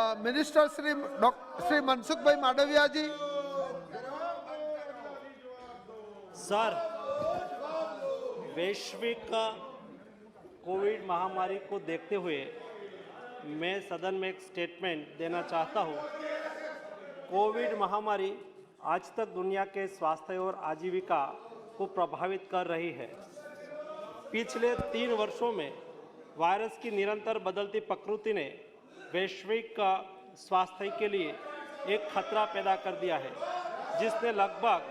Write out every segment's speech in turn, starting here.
Minister Shri Mansukh भाई मांडविया जी। Sir, वैश्विक Covid महामारी को देखते हुए मैं सदन में एक स्टेटमेंट देना चाहता हूं। कोविड महामारी आज तक दुनिया के स्वास्थ्य और आजीविका को प्रभावित कर रही है। पिछले 3 वर्षों में वायरस की निरंतर बदलती प्रकृति ने वैश्विक स्वास्थ्य के लिए एक खतरा पैदा कर दिया है, जिसने लगभग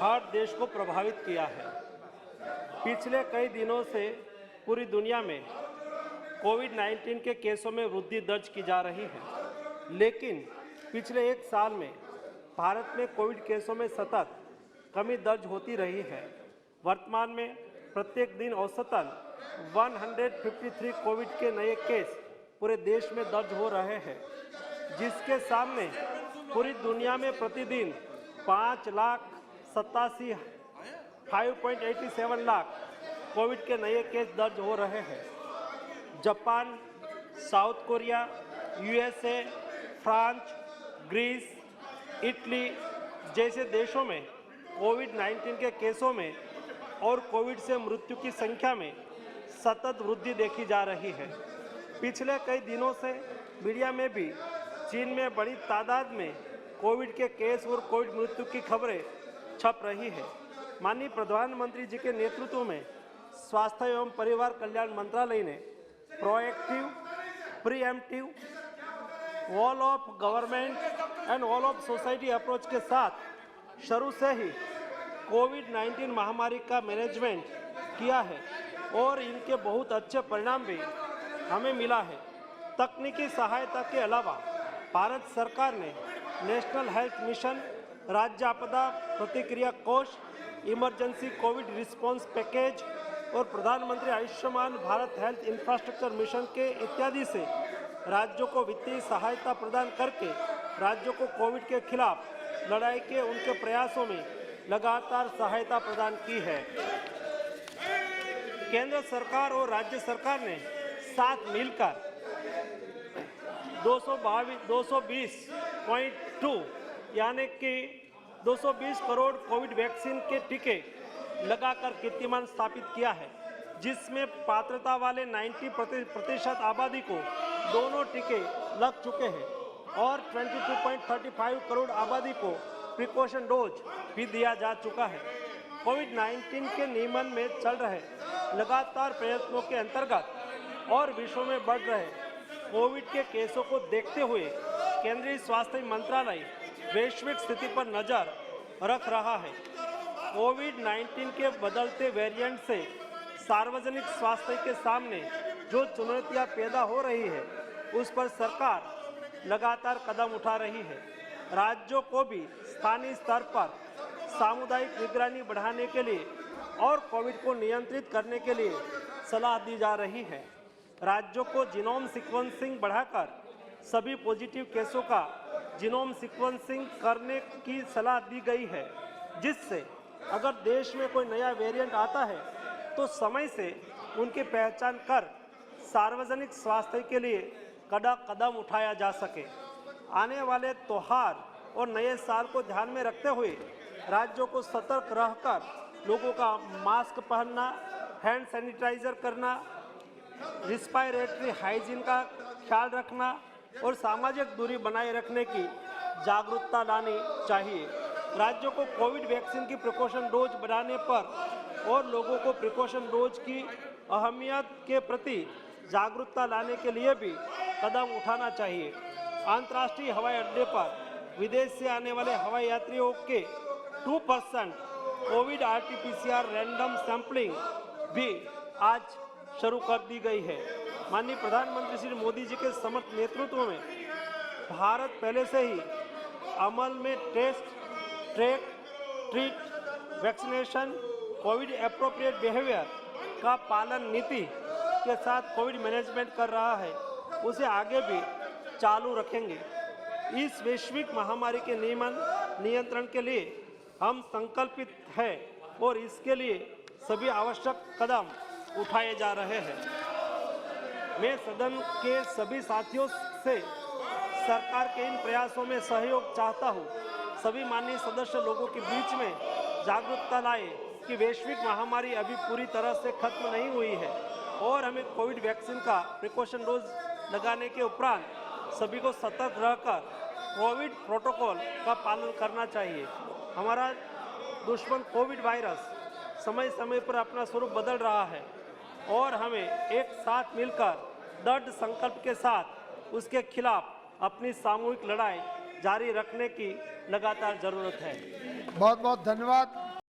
हर देश को प्रभावित किया है। पिछले कई दिनों से पूरी दुनिया में कोविड-19 के केसों में वृद्धि दर्ज की जा रही है, लेकिन पिछले 1 साल में भारत में कोविड केसों में सतत कमी दर्ज होती रही है। वर्तमान में प्रत्येक दिन औसतन 153 कोविड के नए केस पूरे देश में दर्ज हो रहे हैं, जिसके सामने पूरी दुनिया में प्रतिदिन 5,87,587 लाख कोविड के नए केस दर्ज हो रहे हैं। Japan, South Korea, USA, France, Greece, Italy जैसे देशों में कोविड-19 के केसों में और कोविड से मृत्यु की संख्या में सतत वृद्धि देखी जा रही है। पिछले कई दिनों से मीडिया में भी चीन में बड़ी तादाद में कोविड के केस और कोविड मृत्यु की खबरें छप रही है। माननीय प्रधानमंत्री जी के नेतृत्व में स्वास्थ्य एवं परिवार कल्याण मंत्रालय ने proactive, pre-emptive, all of government and all of society approach के साथ शुरू से ही कोविड-19 महामारी का मैनेजमेंट किया है और इनके बहुत अच्छे परिणाम भी हमें मिला है। तकनीकी सहायता के अलावा भारत सरकार ने नेशनल हेल्थ मिशन, राज्य आपदा प्रतिक्रिया कोष, इमरजेंसी कोविड रिस्पांस पैकेज और प्रधानमंत्री Ayushman Bharat health infrastructure mission के इत्यादि से राज्यों को वित्तीय सहायता प्रदान करके राज्यों को कोविड के खिलाफ लड़ाई के उनके प्रयासों में लगातार सहायता प्रदान की है। केंद्र सरकार और राज्य सरकार ने साथ मिलकर 220.2 यानी कि 220 करोड़ कोविड वैक्सीन के टीके लगाकर कीर्तिमान स्थापित किया है, जिसमें पात्रता वाले 90% आबादी को दोनों टीके लग चुके हैं और 22.35 करोड़ आबादी को प्रिकॉशन डोज भी दिया जा चुका है। कोविड-19 के नियमन में चल रहे लगातार प्रयत्नों के अंतर्गत और विश्व में बढ़ रहे कोविड के केसों को देखते हुए केंद्रीय स्वास्थ्य मंत्रालय वैश्विक स्थिति पर नजर रख रहा है। कोविड-19 के बदलते वेरिएंट से सार्वजनिक स्वास्थ्य के सामने जो चुनौतियां पैदा हो रही है, उस पर सरकार लगातार कदम उठा रही है। राज्यों को भी स्थानीय स्तर पर सामुदायिक निगरानी बढ़ाने के लिए और कोविड को नियंत्रित करने के लिए सलाह दी जा रही है। राज्यों को जीनोम सीक्वेंसिंग बढ़ाकर सभी पॉजिटिव केसों का जीनोम सीक्वेंसिंग करने की सलाह दी गई है, जिससे अगर देश में कोई नया वेरिएंट आता है तो समय से उनकी पहचान कर सार्वजनिक स्वास्थ्य के लिए कड़ा कदम उठाया जा सके। आने वाले त्योहार और नए साल को ध्यान में रखते हुए राज्यों को सतर्क रहकर लोगों का मास्क पहनना, हैंड सैनिटाइजर करना, रिस्पायरेटरी हाइजीन का ख्याल रखना और सामाजिक दूरी बनाए रखने की जागरूकता लानी चाहिए। राज्यों को कोविड वैक्सीन की प्रिकॉशन डोज बढ़ाने पर और लोगों को प्रिकॉशन डोज की अहमियत के प्रति जागरूकता लाने के लिए भी कदम उठाना चाहिए। अंतर्राष्ट्रीय हवाई अड्डे पर विदेश से आने वाले हवाई यात्रियों के 2% कोविड RT-PCR रैंडम सैंपलिंग भी आज शुरू कर दी गई है। माननीय प्रधानमंत्री श्री मोदी जी के समर्थ नेतृत्व में भारत पहले से ही अमल में test, track, treat, vaccination, COVID appropriate behaviour का पालन नीति के साथ कोविड मैनेजमेंट कर रहा है, उसे आगे भी चालू रखेंगे। इस वैश्विक महामारी के नियंत्रण के लिए हम संकल्पित हैं और इसके लिए सभी आवश्यक कदम उठाए जा रहे हैं। मैं सदन के सभी साथियों से सरकार के इन प्रयासों में सहयोग चाहता हूँ। सभी माननीय सदस्य लोगों के बीच में जागरूकता लाए कि वैश्विक महामारी अभी पूरी तरह से खत्म नहीं हुई है और हमें कोविड वैक्सीन का प्रिकॉशन डोज लगाने के उपरांत सभी को सतर्क रहकर कोविड प्रोटोकॉल का पालन करना चाहिए। हमारा दुश्मन कोविड वायरस समय समय पर अपना स्वरूप बदल रहा है और हमें एक साथ मिलकर दृढ़ संकल्प के साथ उसके खिलाफ अपनी सामूहिक लड़ाई जारी रखने की लगातार जरूरत है। बहुत बहुत धन्यवाद।